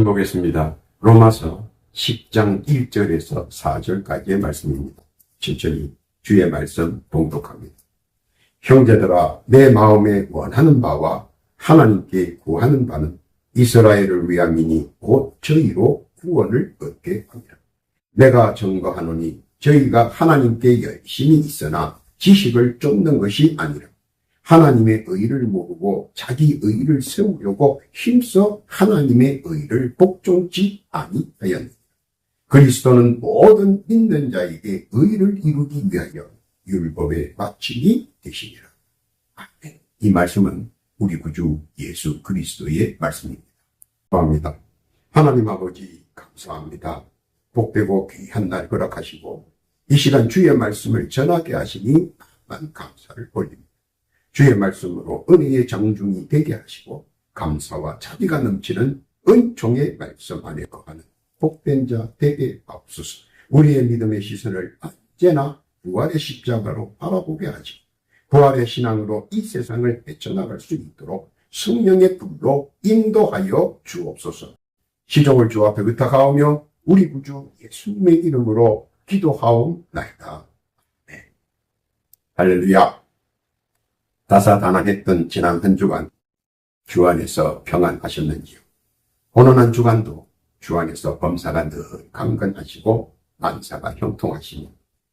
보겠습니다. 로마서 10장 1절에서 4절까지의 말씀입니다. 천천히 주의 말씀 봉독합니다. 형제들아, 내 마음에 원하는 바와 하나님께 구하는 바는 이스라엘을 위함이니 곧 저희로 구원을 얻게 합니다. 내가 증거하노니 저희가 하나님께 열심히 있으나 지식을 쫓는 것이 아니라 하나님의 의를 모르고 자기 의를 세우려고 힘써 하나님의 의를 복종치 아니하였느니라. 그리스도는 모든 믿는 자에게 의를 이루기 위하여 율법의 마침이 되시니라. 아멘. 이 말씀은 우리 구주 예수 그리스도의 말씀입니다. 감사합니다. 하나님 아버지 감사합니다. 복되고 귀한 날 허락하시고 이 시간 주의 말씀을 전하게 하시니 만 감사를 올립니다. 주의 말씀으로 은혜의 장중이 되게 하시고 감사와 자비가 넘치는 은총의 말씀 안에 거하는 복된 자 되게 하옵소서. 우리의 믿음의 시선을 언제나 부활의 십자가로 바라보게 하시고 부활의 신앙으로 이 세상을 헤쳐나갈 수 있도록 성령의 불로 인도하여 주옵소서. 시종을 주 앞에 의탁하오며 우리 구주 예수님의 이름으로 기도하옵나이다. 네. 할렐루야. 다사다난했던 지난 한 주간 주 안에서 평안하셨는지요? 오늘 한 주간도 주 안에서 범사가 늘 강건하시고 만사가 형통하시며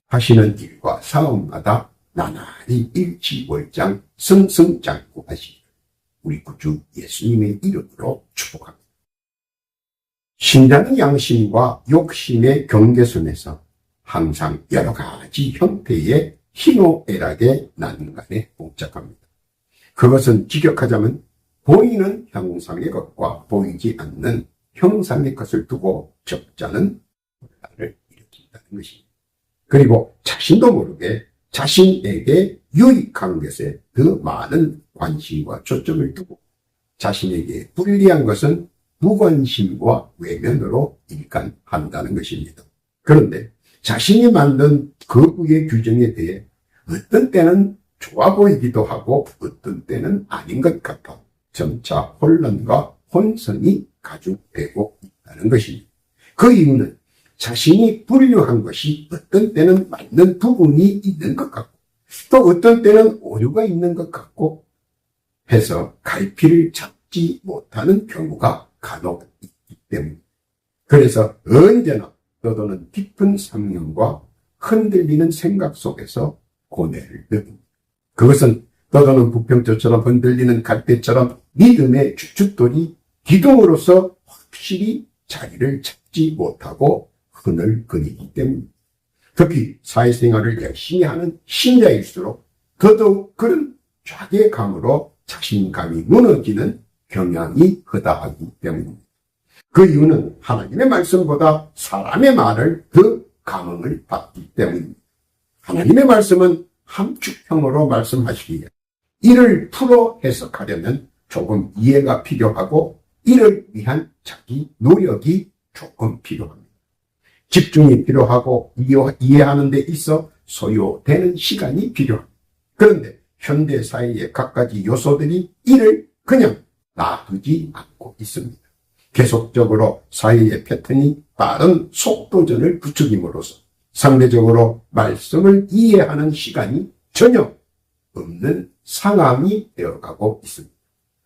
하시는 일과 사업마다 나날이 일치월장 승승장구하시기를 우리 구주 예수님의 이름으로 축복합니다. 신자의 양심과 욕심의 경계선에서 항상 여러 가지 형태의 희노애락의 난간에 봉착합니다. 그것은 직역하자면 보이는 형상의 것과 보이지 않는 형상의 것을 두고 적잖은 혼란을 일으킨다는 것입니다. 그리고 자신도 모르게 자신에게 유익한 것에 더 많은 관심과 초점을 두고 자신에게 불리한 것은 무관심과 외면으로 일관한다는 것입니다. 그런데 자신이 만든 거부의 규정에 대해 어떤 때는 좋아 보이기도 하고 어떤 때는 아닌 것 같아 점차 혼란과 혼선이 가중되고 있다는 것입니다. 그 이유는 자신이 분류한 것이 어떤 때는 맞는 부분이 있는 것 같고 또 어떤 때는 오류가 있는 것 같고 해서 갈피를 잡지 못하는 경우가 간혹 있기 때문입니다. 그래서 언제나 떠도는 깊은 상념과 흔들리는 생각 속에서 고뇌를 느낍니다. 그것은 떠도는 부평조처럼 흔들리는 갈대처럼 믿음의 주춧돌이 기둥으로서 확실히 자리를 찾지 못하고 흐늘거리기 때문입니다. 특히 사회생활을 열심히 하는 신자일수록 더더욱 그런 좌계감으로 자신감이 무너지는 경향이 허다하기 때문입니다. 그 이유는 하나님의 말씀보다 사람의 말을 더 감흥을 받기 때문입니다. 하나님의 말씀은 함축형으로 말씀하시기에 이를 풀어 해석하려면 조금 이해가 필요하고 이를 위한 자기 노력이 조금 필요합니다. 집중이 필요하고 이해하는 데 있어 소요되는 시간이 필요합니다. 그런데 현대 사회의 갖가지 요소들이 이를 그냥 놔두지 않고 있습니다. 계속적으로 사회의 패턴이 빠른 속도전을 부추김으로써 상대적으로 말씀을 이해하는 시간이 전혀 없는 상황이 되어가고 있습니다.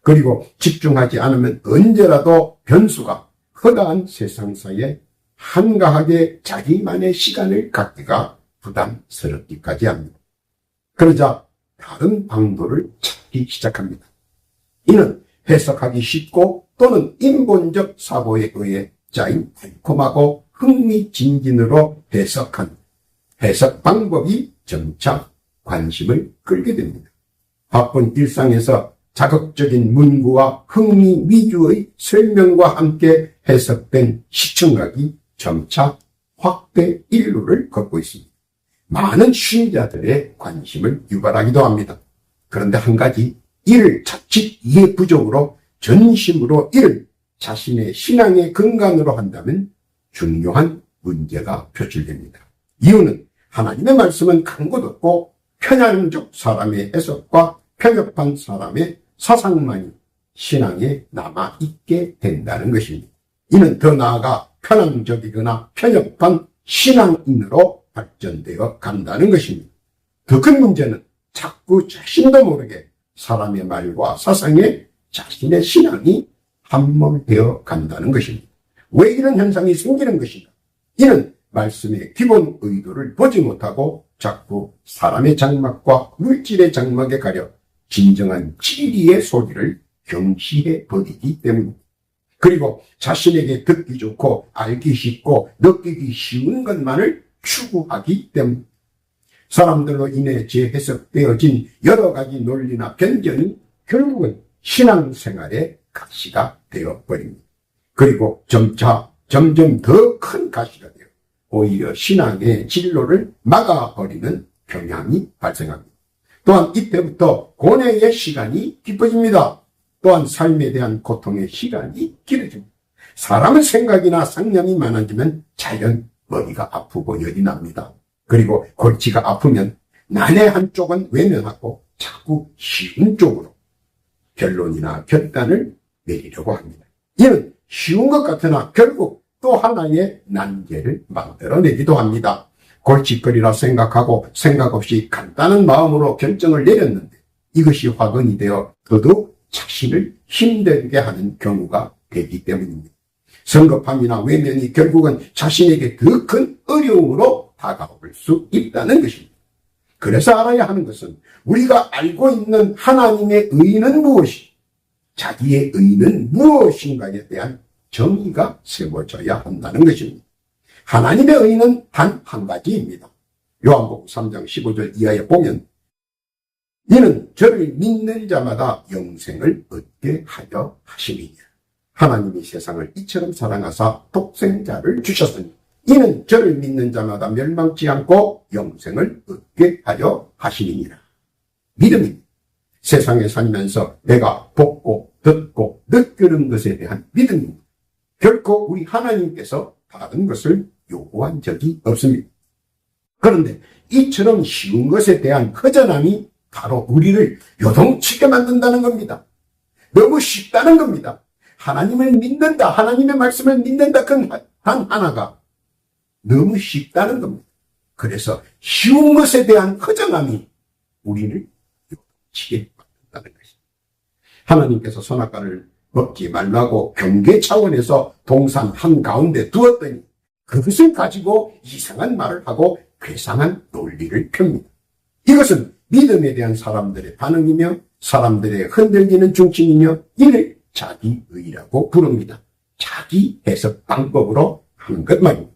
그리고 집중하지 않으면 언제라도 변수가 허다한 세상사에 한가하게 자기만의 시간을 갖기가 부담스럽기까지 합니다. 그러자 다른 방도를 찾기 시작합니다. 이는 해석하기 쉽고 또는 인본적 사고에 의해 짜인 달콤하고 흥미진진으로 해석한 해석 방법이 점차 관심을 끌게 됩니다. 바쁜 일상에서 자극적인 문구와 흥미 위주의 설명과 함께 해석된 시청각이 점차 확대 인류를 걷고 있습니다. 많은 신자들의 관심을 유발하기도 합니다. 그런데 한 가지 이를 자칫 이해 부족으로 전심으로 이를 자신의 신앙의 근간으로 한다면 중요한 문제가 표출됩니다. 이유는 하나님의 말씀은 간곳 없고 편향적 사람의 해석과 편협한 사람의 사상만이 신앙에 남아있게 된다는 것입니다. 이는 더 나아가 편향적이거나 편협한 신앙인으로 발전되어 간다는 것입니다. 더 큰 문제는 자꾸 자신도 모르게 사람의 말과 사상에 자신의 신앙이 함몰되어 간다는 것입니다. 왜 이런 현상이 생기는 것인가? 이는 말씀의 기본 의도를 보지 못하고 자꾸 사람의 장막과 물질의 장막에 가려 진정한 진리의 소리를 경시해 버리기 때문입니다. 그리고 자신에게 듣기 좋고 알기 쉽고 느끼기 쉬운 것만을 추구하기 때문입니다. 사람들로 인해 재해석되어진 여러 가지 논리나 편견이 결국은 신앙생활의 가시가 되어버립니다. 그리고 점점 더 큰 가시가 되어 오히려 신앙의 진로를 막아버리는 경향이 발생합니다. 또한 이때부터 고뇌의 시간이 깊어집니다. 또한 삶에 대한 고통의 시간이 길어집니다. 사람의 생각이나 상념이 많아지면 자연 머리가 아프고 열이 납니다. 그리고 골치가 아프면 난의 한쪽은 외면하고 자꾸 쉬운 쪽으로 결론이나 결단을 내리려고 합니다. 이는 쉬운 것 같으나 결국 또 하나의 난제를 만들어내기도 합니다. 골칫거리라 생각하고 생각 없이 간단한 마음으로 결정을 내렸는데 이것이 화근이 되어 더더욱 자신을 힘들게 하는 경우가 되기 때문입니다. 성급함이나 외면이 결국은 자신에게 더 큰 어려움으로 다가올 수 있다는 것입니다. 그래서 알아야 하는 것은 우리가 알고 있는 하나님의 의는 무엇이, 자기의 의는 무엇인가에 대한 정의가 세워져야 한다는 것입니다. 하나님의 의는 단 한 가지입니다. 요한복음 3장 15절 이하에 보면 이는 저를 믿는 자마다 영생을 얻게 하려 하심이니라. 하나님이 세상을 이처럼 사랑하사 독생자를 주셨으니 이는 저를 믿는 자마다 멸망치 않고 영생을 얻게 하려 하심이니라. 믿음입니다. 세상에 살면서 내가 보고 듣고 느끼는 것에 대한 믿음입니다. 결코 우리 하나님께서 다른 것을 요구한 적이 없습니다. 그런데 이처럼 쉬운 것에 대한 허전함이 바로 우리를 요동치게 만든다는 겁니다. 너무 쉽다는 겁니다. 하나님을 믿는다, 하나님의 말씀을 믿는다, 그 단 하나가 너무 쉽다는 겁니다. 그래서 쉬운 것에 대한 허전함이 우리를 요동치게 만든다는 것입니다. 하나님께서 선악과를 먹지 말라고 경계 차원에서 동산 한가운데 두었더니 그것을 가지고 이상한 말을 하고 괴상한 논리를 펴니다. 이것은 믿음에 대한 사람들의 반응이며 사람들의 흔들리는 중심이며 이를 자기의라고 부릅니다. 자기 해석 방법으로 하는 것 말입니다.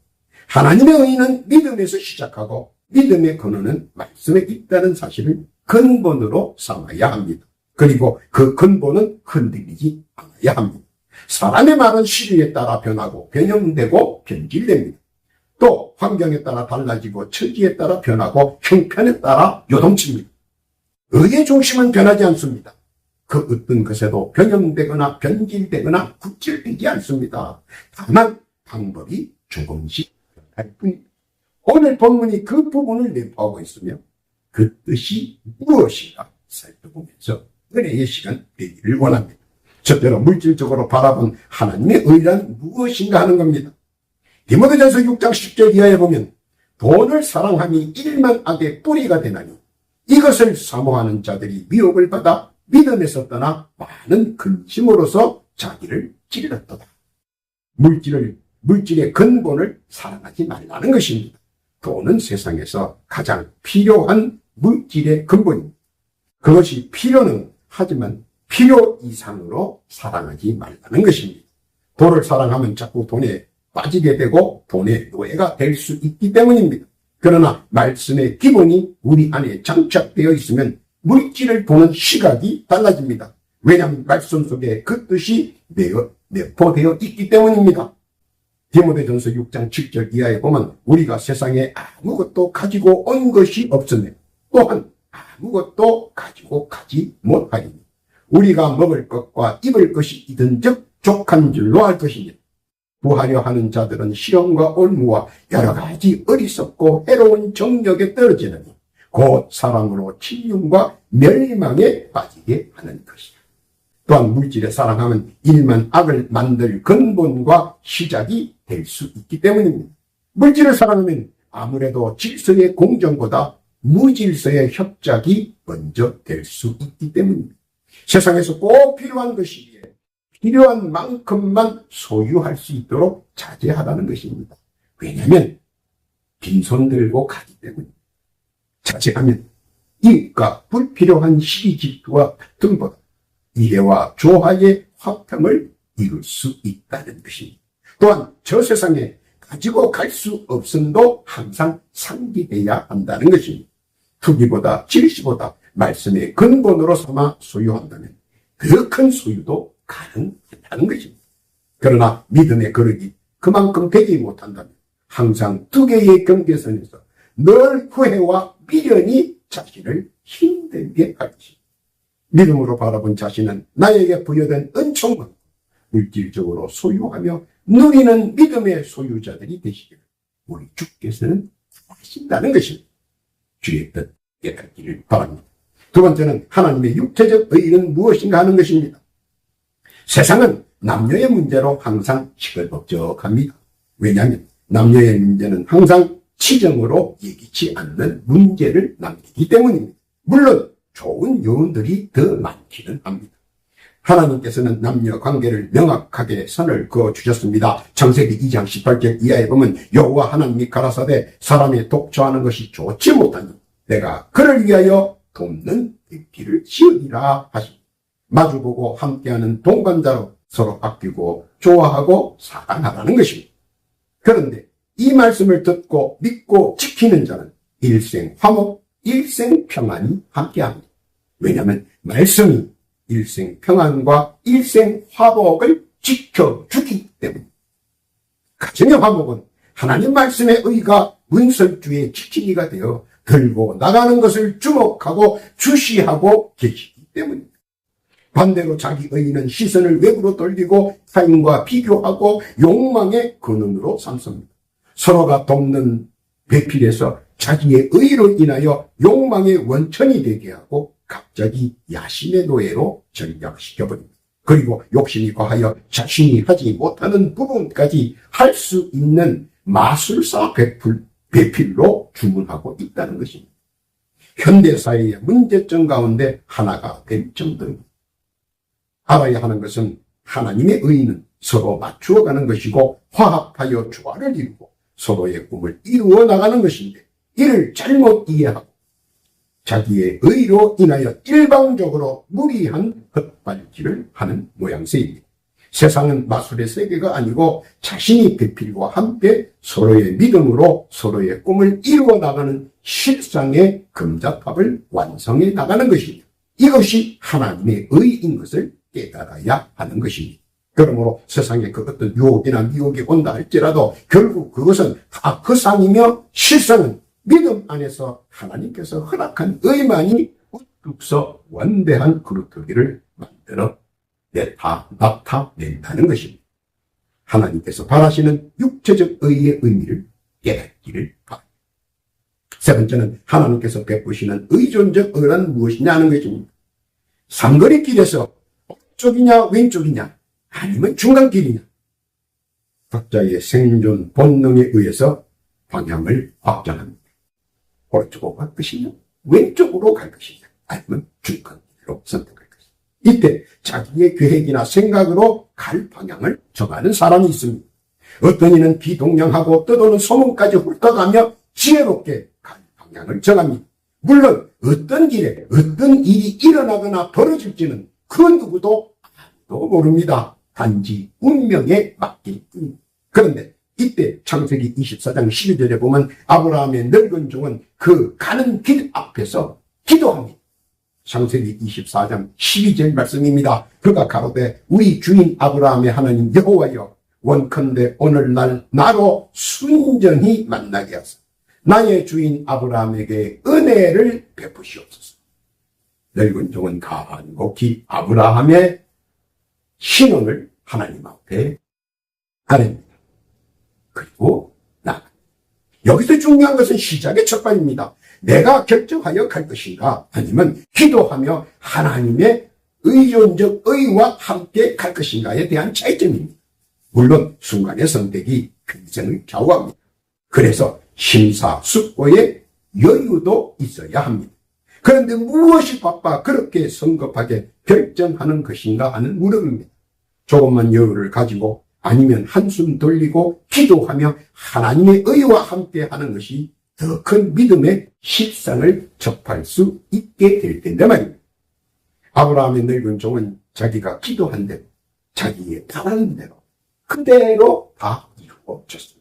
하나님의 의는 믿음에서 시작하고 믿음의 근원은 말씀에 있다는 사실을 근본으로 삼아야 합니다. 그리고 그 근본은 흔들리지 않아야 합니다. 사람의 말은 시류에 따라 변하고 변형되고 변질됩니다. 또 환경에 따라 달라지고 처지에 따라 변하고 형편에 따라 요동칩니다. 의의 중심은 변하지 않습니다. 그 어떤 것에도 변형되거나 변질되거나 굳질되지 않습니다. 다만 방법이 조금씩 변할 뿐입니다. 오늘 본문이 그 부분을 내포하고 있으며 그 뜻이 무엇인가 살펴보면서 은혜의 시간 되기를 원합니다. 첫째로 물질적으로 바라본 하나님의 의란 무엇인가 하는 겁니다. 디모데전서 6장 10절 이하에 보면 돈을 사랑함이 일만 악의 뿌리가 되나니 이것을 사모하는 자들이 미혹을 받아 믿음에서 떠나 많은 근심으로서 자기를 찔렀도다. 물질의 근본을 사랑하지 말라는 것입니다. 돈은 세상에서 가장 필요한 물질의 근본입니다. 그것이 필요는 하지만 필요 이상으로 사랑하지 말라는 것입니다. 돈을 사랑하면 자꾸 돈에 빠지게 되고 돈의 노예가 될 수 있기 때문입니다. 그러나 말씀의 기본이 우리 안에 장착되어 있으면 물질을 보는 시각이 달라집니다. 왜냐하면 말씀 속에 그 뜻이 내포되어 있기 때문입니다. 디모데전서 6장 7절 이하에 보면 우리가 세상에 아무것도 가지고 온 것이 없으며 또한 아무것도 가지고 가지 못하리니 우리가 먹을 것과 입을 것이 있은즉 족한 줄로 알 것이니 구하려 하는 자들은 시험과 올무와 여러 가지 어리석고 해로운 정력에 떨어지느니 곧 사랑으로 침륜과 멸망에 빠지게 하는 것이다. 또한 물질의 사랑함은 일만 악을 만들 근본과 시작이 될 수 있기 때문입니다. 물질을 사랑하면 아무래도 질서의 공정보다 무질서의 협작이 먼저 될 수 있기 때문입니다. 세상에서 꼭 필요한 것이기에 필요한 만큼만 소유할 수 있도록 자제하라는 것입니다. 왜냐하면 빈손 들고 가기 때문입니다. 자제하면 이익과 불필요한 시기 질투와 등보다 이해와 조화의 화평을 이룰 수 있다는 것입니다. 또한 저 세상에 가지고 갈 수 없음도 항상 상기해야 한다는 것입니다. 투기보다 질시보다 말씀의 근본으로 삼아 소유한다면 그 큰 소유도 가능하다는 것입니다. 그러나 믿음의 거룩이 그만큼 되지 못한다면 항상 두 개의 경계선에서 늘 후회와 미련이 자신을 힘들게 할 것입니다. 믿음으로 바라본 자신은 나에게 부여된 은총만 물질적으로 소유하며 누리는 믿음의 소유자들이 되시기를 우리 주께서는 하신다는 것입니다. 주의 뜻 깨닫기를 바랍니다. 두 번째는 하나님의 육체적 의의는 무엇인가 하는 것입니다. 세상은 남녀의 문제로 항상 시끌벅적합니다. 왜냐하면 남녀의 문제는 항상 치정으로 예기치 않는 문제를 남기기 때문입니다. 물론 좋은 요인들이 더 많기는 합니다. 하나님께서는 남녀 관계를 명확하게 선을 그어주셨습니다. 창세기 2장 18절 이하에 보면 여호와 하나님이 가라사대 사람이 독초하는 것이 좋지 못하니 내가 그를 위하여 돕는 배필을 지으리라 하시니 마주보고 함께하는 동반자로 서로 아끼고 좋아하고 사랑하라는 것입니다. 그런데 이 말씀을 듣고 믿고 지키는 자는 일생 화목, 일생 평안이 함께합니다. 왜냐하면 말씀이 일생 평안과 일생 화복을 지켜주기 때문입니다. 가정의 화복은 하나님 말씀의 의가 문설주의 지키기가 되어 들고 나가는 것을 주목하고 주시하고 계시기 때문입니다. 반대로 자기 의는 시선을 외부로 돌리고 타인과 비교하고 욕망의 근원으로 삼습니다. 서로가 돕는 배필에서 자기의 의로 인하여 욕망의 원천이 되게 하고 갑자기 야심의 노예로 전락시켜버립니다. 그리고 욕심이 과하여 자신이 하지 못하는 부분까지 할 수 있는 마술사 배필로 주문하고 있다는 것입니다. 현대사회의 문제점 가운데 하나가 될 정도입니다. 알아야 하는 것은 하나님의 의는 서로 맞추어가는 것이고 화합하여 조화를 이루고 서로의 꿈을 이루어 나가는 것인데 이를 잘못 이해하고 자기의 의로 인하여 일방적으로 무리한 헛발질을 하는 모양새입니다. 세상은 마술의 세계가 아니고 자신이 배필과 함께 서로의 믿음으로 서로의 꿈을 이루어 나가는 실상의 금자탑을 완성해 나가는 것입니다. 이것이 하나님의 의인 것을 깨달아야 하는 것입니다. 그러므로 세상에 그 어떤 유혹이나 미혹이 온다 할지라도 결국 그것은 다 허상이며 실상은 믿음 안에서 하나님께서 허락한 의만이 우뚝서 원대한 그루터기를 만들어 나타낸다는 것입니다. 하나님께서 바라시는 육체적 의의 의미를 깨닫기를 바랍니다. 세 번째는 하나님께서 베푸시는 의존적 의란 무엇이냐 하는 것입니다. 삼거리 길에서 오른쪽이냐 왼쪽이냐 아니면 중간길이냐 각자의 생존 본능에 의해서 방향을 확정합니다. 오른쪽으로 갈 것이냐 왼쪽으로 갈 것이냐 아니면 중간길로 선택할 것이냐. 이때 자기의 계획이나 생각으로 갈 방향을 정하는 사람이 있습니다. 어떤 이는 비동냥하고 떠도는 소문까지 훑어가며 지혜롭게 갈 방향을 정합니다. 물론 어떤 길에 어떤 일이 일어나거나 벌어질지는 그 누구도 아무도 모릅니다. 단지 운명에 맡길 뿐입니다. 그런데 이때 창세기 24장 12절에 보면 아브라함의 늙은 종은 그 가는 길 앞에서 기도합니다. 창세기 24장 12절 말씀입니다. 그가 가로되 우리 주인 아브라함의 하나님 여호와여 원컨대 오늘날 나로 순전히 만나게 하소서. 나의 주인 아브라함에게 은혜를 베푸시옵소서. 늙은 종은 간곡히 아브라함의 신원을 하나님 앞에 아뢰니다. 그리고 나아갑니다. 여기서 중요한 것은 시작의 첫발입니다. 내가 결정하여 갈 것인가 아니면 기도하며 하나님의 의존적 의와 함께 갈 것인가에 대한 차이점입니다. 물론 순간의 선택이 평생을 좌우합니다. 그래서 심사숙고의 여유도 있어야 합니다. 그런데 무엇이 바빠 그렇게 성급하게 결정하는 것인가 하는 물음입니다. 조금만 여유를 가지고 아니면 한숨 돌리고 기도하며 하나님의 의와 함께 하는 것이 더 큰 믿음의 실상을 접할 수 있게 될 텐데 말입니다. 아브라함의 늙은 종은 자기가 기도한 대로, 자기의 바라는 대로 그대로 다 이루어졌습니다.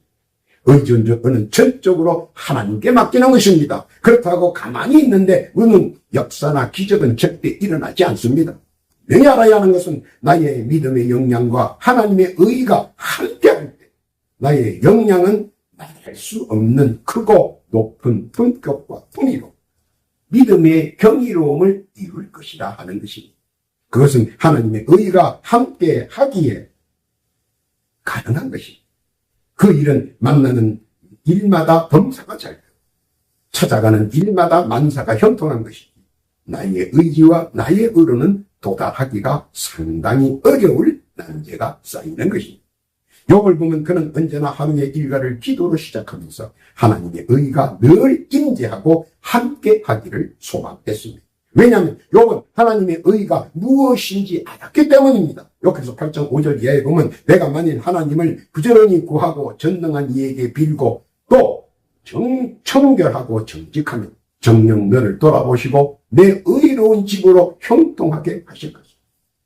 의존적 의는 전적으로 하나님께 맡기는 것입니다. 그렇다고 가만히 있는데 의는 역사나 기적은 절대 일어나지 않습니다. 분명히 알아야 하는 것은 나의 믿음의 역량과 하나님의 의가 함께할 때 나의 역량은 말할 수 없는 크고 높은 품격과 품위로 믿음의 경이로움을 이룰 것이라 하는 것입니다. 그것은 하나님의 의가 함께 하기에 가능한 것입니다. 그 일은 만나는 일마다 범사가 잘 되고 찾아가는 일마다 만사가 형통한 것이지 나의 의지와 나의 의로는 도달하기가 상당히 어려울 난제가 쌓이는 것입니다. 욥을 보면 그는 언제나 하루의 일과를 기도로 시작하면서 하나님의 의가 늘 임재하고 함께 하기를 소망했습니다. 왜냐하면 욥은 하나님의 의가 무엇인지 알았기 때문입니다. 여기서 8장 5절 이하에 보면 내가 만일 하나님을 부지런히 구하고 전능한 이에게 빌고 또 청결하고 정직하면 정녕 너를 돌아보시고 내 의로운 집으로 형통하게 하실 것이다.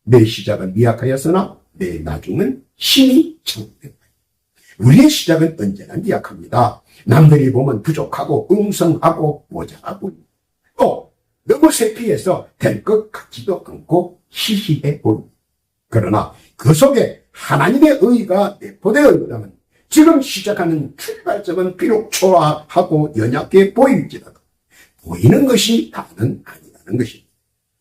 내 시작은 미약하였으나 내 나중은 신이 창조된다. 우리의 시작은 언제나 미약합니다. 남들이 보면 부족하고 웅성하고 모자라고 또 너무 세피해서 될 것 같지도 않고 시시해 보입니다. 그러나 그 속에 하나님의 의가 내포되어 있다면 지금 시작하는 출발점은 비록 초라하고 연약해 보일지라도 보이는 것이 다는 아니라는 것입니다.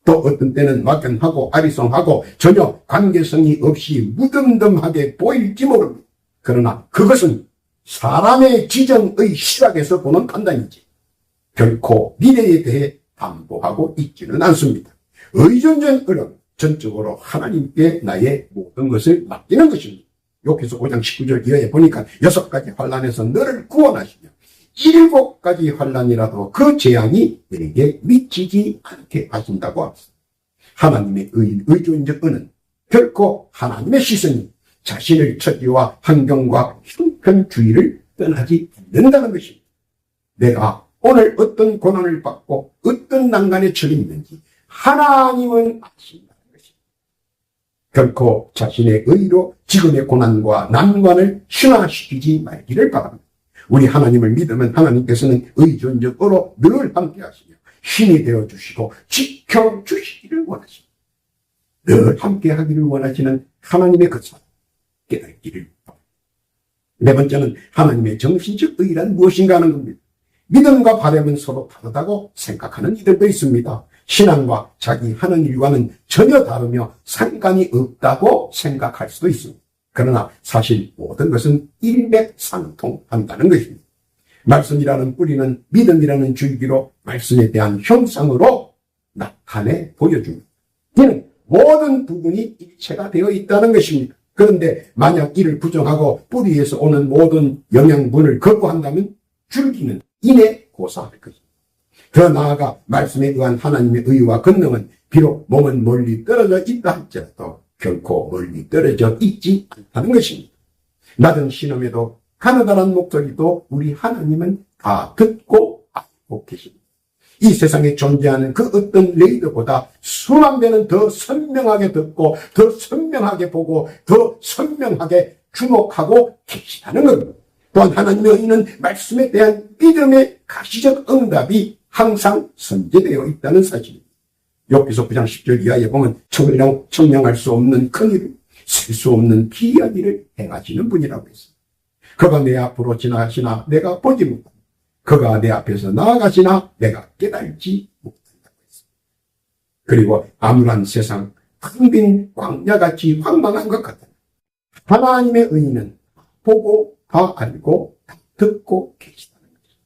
또 어떤 때는 막연하고 아리송하고 전혀 관계성이 없이 무덤덤하게 보일지 모릅니다. 그러나 그것은 사람의 지정의 시각에서 보는 판단이지 결코 미래에 대해 담보하고 있지는 않습니다. 의존적 의는 전적으로 하나님께 나의 모든 것을 맡기는 것입니다. 여기서 5장 19절 이하에 보니까 6가지 환난에서 너를 구원하시며 7가지 환난이라도 그 재앙이 내게 미치지 않게 하신다고 합니다. 하나님의 의존적 의는 결코 하나님의 시선이 자신의 처지와 환경과 형편주의를 떠나지 않는다는 것입니다. 내가 오늘 어떤 고난을 받고 어떤 난간에 처해 있는지 하나님은 아신다는 것입니다. 결코 자신의 의로 지금의 고난과 난관을 신화시키지 말기를 바랍니다. 우리 하나님을 믿으면 하나님께서는 의존적으로 늘 함께 하시며 힘이 되어주시고 지켜주시기를 원하십니다. 늘 함께 하기를 원하시는 하나님의 그 사랑 깨닫기를 바랍니다. 네 번째는 하나님의 정신적 의란 무엇인가 하는 겁니다. 믿음과 바람은 서로 다르다고 생각하는 이들도 있습니다. 신앙과 자기 하는 일과는 전혀 다르며 상관이 없다고 생각할 수도 있습니다. 그러나 사실 모든 것은 일맥상통한다는 것입니다. 말씀이라는 뿌리는 믿음이라는 줄기로 말씀에 대한 형상으로 나타내 보여줍니다. 이는 모든 부분이 일체가 되어 있다는 것입니다. 그런데 만약 이를 부정하고 뿌리에서 오는 모든 영양분을 거부한다면 줄기는 이내 고사할 것입니다. 더 나아가 말씀에 의한 하나님의 의와 권능은 비록 몸은 멀리 떨어져 있다 할지라도 결코 멀리 떨어져 있지 않다는 것입니다. 낮은 신음에도 가느다란 목소리도 우리 하나님은 다 듣고 알고 계십니다. 이 세상에 존재하는 그 어떤 레이더보다 수만 배는 더 선명하게 듣고 더 선명하게 보고 더 선명하게 주목하고 계시다는 겁니다. 또한 하나님의 의는 말씀에 대한 믿음의 가시적 응답이 항상 선제되어 있다는 사실입니다. 욥기서 9장 10절 이하에 보면 청량할 수 없는 큰 일을 셀 수 없는 기이한 일을 행하시는 분이라고 했습니다. 그가 내 앞으로 지나가시나 내가 보지 못한다. 그가 내 앞에서 나아가시나 내가 깨달지 못한다고 했습니다. 그리고 암울한 세상 텅빈 광야같이 황망한 것 같다. 하나님의 의는 보고 다 알고 다 듣고 계시다는 것입니다.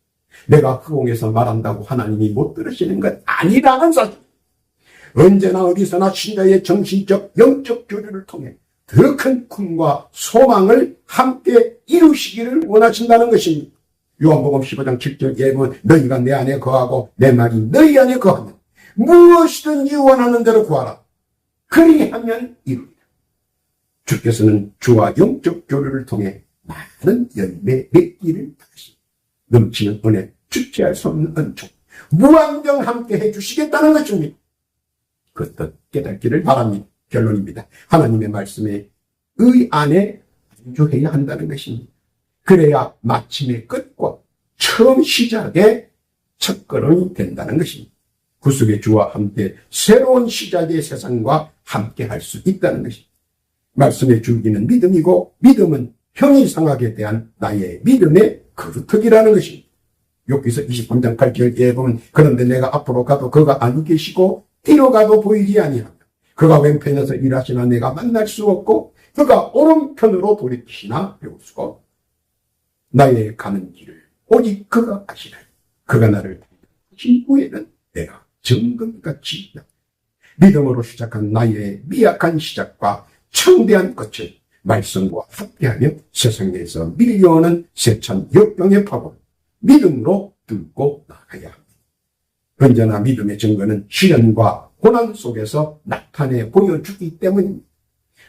내가 허공에서 말한다고 하나님이 못 들으시는 건 아니라는 사실. 언제나 어디서나 신자의 정신적 영적 교류를 통해 더 큰 꿈과 소망을 함께 이루시기를 원하신다는 것입니다. 요한복음 15장 7절 예문 너희가 내 안에 거하고 내 말이 너희 안에 거하면 무엇이든지 원하는 대로 구하라. 그리하면 이루리라. 주께서는 주와 영적 교류를 통해 많은 열매 맺기를 바라십니다. 넘치는 은혜, 주체할 수 없는 은총, 무한정 함께 해주시겠다는 것입니다. 그 뜻 깨닫기를 바랍니다. 결론입니다. 하나님의 말씀에 의 안에 안주해야 한다는 것입니다. 그래야 마침의 끝과 처음 시작의 첫걸음이 된다는 것입니다. 구속의 주와 함께 새로운 시작의 세상과 함께 할 수 있다는 것입니다. 말씀의 줄기는 믿음이고 믿음은 형이상학에 대한 나의 믿음의 거루터기라는 것입니다. 욥기서 23장 8절 에 보면 그런데 내가 앞으로 가도 그가 안 계시고 뒤로 가도 보이지 아니하며 그가 왼편에서 일하시나 내가 만날 수 없고 그가 오른편으로 돌이키시나 배울 수가 없고 나의 가는 길을 오직 그가 아시나니 그가 나를 하신 후에는 내가 정금같이 믿음으로 시작한 나의 미약한 시작과 창대한 끝을 말씀과 함께하며 세상에서 밀려오는 세찬 역병의 파고를 믿음으로 뚫고 나가야 합니다. 언제나 믿음의 증거는 시련과 고난 속에서 나타내 보여주기 때문입니다.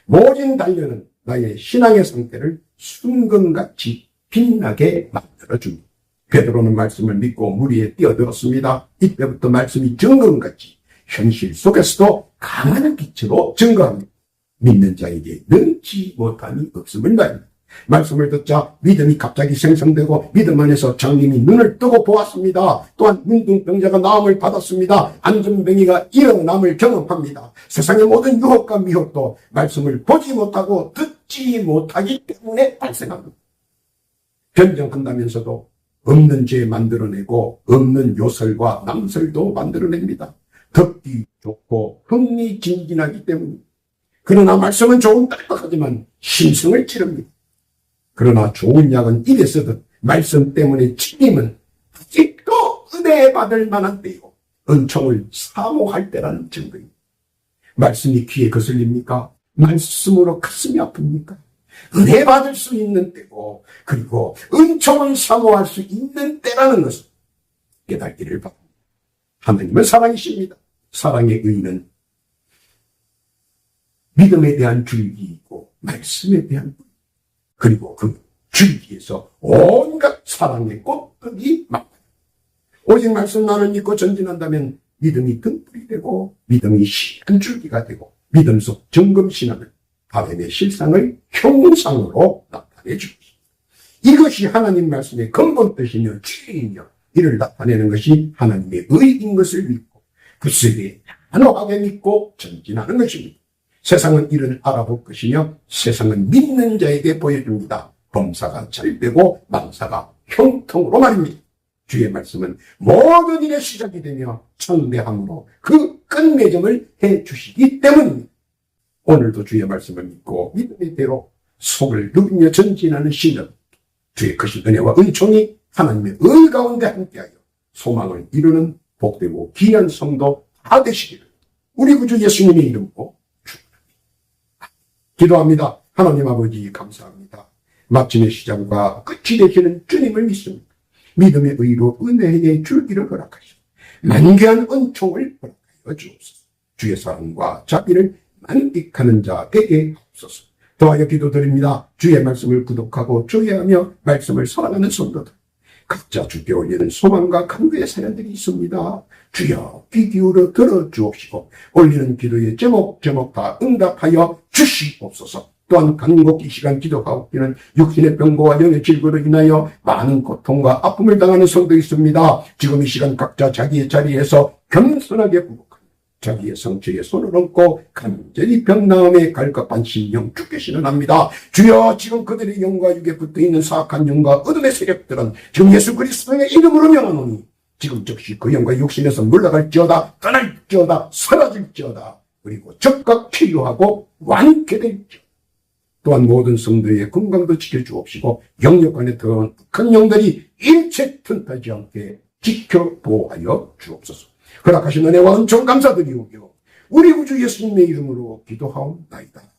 모진 단련은 나의 신앙의 상태를 순금같이 빛나게 만들어줍니다. 베드로는 말씀을 믿고 물 위에 뛰어들었습니다. 이때부터 말씀이 증거같이 현실 속에서도 강한 빛으로 증거합니다. 믿는 자에게 능치 못함이 없음을 말합니다. 말씀을 듣자 믿음이 갑자기 생성되고 믿음 안에서 장님이 눈을 뜨고 보았습니다. 또한 문둥병자가 나음을 받았습니다. 안전병이가 일어남을 경험합니다. 세상의 모든 유혹과 미혹도 말씀을 보지 못하고 듣지 못하기 때문에 발생합니다. 변정한다면서도 없는 죄 만들어내고 없는 요설과 낭설도 만들어냅니다. 듣기 좋고 흥미진진하기 때문입니다. 그러나 말씀은 조금 딱딱하지만 심성을 찌릅니다. 그러나 좋은 약은 입에 쓰듯 말씀 때문에 찔림은 아직도 은혜 받을 만한 때이고 은총을 사모할 때라는 증거입니다. 말씀이 귀에 거슬립니까? 말씀으로 가슴이 아픕니까? 은혜 받을 수 있는 때고 그리고 은총을 사모할 수 있는 때라는 것을 깨닫기를 바랍니다. 하나님은 사랑이십니다. 사랑의 의는 믿음에 대한 줄기이고 말씀에 대한 뿌리 그리고 그 줄기에서 온갖 사랑의 꽃들이 막 오직 말씀 나를 믿고 전진한다면 믿음이 등불이 되고 믿음이 시한 줄기가 되고 믿음 속 정금신앙은 바람의 실상을 형상으로 나타내 주십니다. 이것이 하나님 말씀의 근본 뜻이며 주의이며 이를 나타내는 것이 하나님의 의인 것을 믿고 그 속에 단호하게 믿고 전진하는 것입니다. 세상은 이를 알아볼 것이며 세상은 믿는 자에게 보여줍니다. 범사가 잘되고 망사가 형통으로 말입니다. 주의 말씀은 모든 일의 시작이 되며 창대함으로 그 끝맺음을 해주시기 때문입니다. 오늘도 주의 말씀을 믿고 믿음의 대로 속을 누비며 전진하는 신전 주의 크신 은혜와 은총이 하나님의 의 가운데 함께하여 소망을 이루는 복되고 귀한 성도 다 되시기를 우리 구주 예수님의 이름으로 기도합니다. 하나님 아버지 감사합니다. 마침의 시작과 끝이 되시는 주님을 믿습니다. 믿음의 의로 은혜의 줄기를 허락하시고 만개한 은총을 허락하여 주옵소서. 주의 사랑과 자비를 만끽하는 자 되게 하옵소서. 더하여 기도드립니다. 주의 말씀을 구독하고 조회하며 말씀을 사랑하는 성도들 각자 주께 올리는 소망과 간구의 사연들이 있습니다. 주여 귀 기울여 들어주옵시고 올리는 기도의 제목 다 응답하여 주시옵소서. 또한 간곡히 시간 기도하옵기는 육신의 병고와 영의 질고로 인하여 많은 고통과 아픔을 당하는 성도 있습니다. 지금 이 시간 각자 자기의 자리에서 겸손하게 부복하며 자기의 성취에 손을 얹고 간절히 병나음에 갈급한 심령 주께 신원합니다. 주여 지금 그들의 영과 육에 붙어있는 사악한 영과 어둠의 세력들은 지금 예수 그리스도의 이름으로 명하노니 지금 즉시 그 영과 육신에서 물러갈지어다 떠날지어다 사라질지어다 그리고 즉각 치유하고 완쾌될지어다. 또한 모든 성도의 건강도 지켜주옵시고 영역 안에 들어온 큰 영들이 일체 틈타지 않게 지켜보호하여 주옵소서. 허락하신 은혜와 은총 감사드리오며 우리 구주 예수님의 이름으로 기도하옵나이다.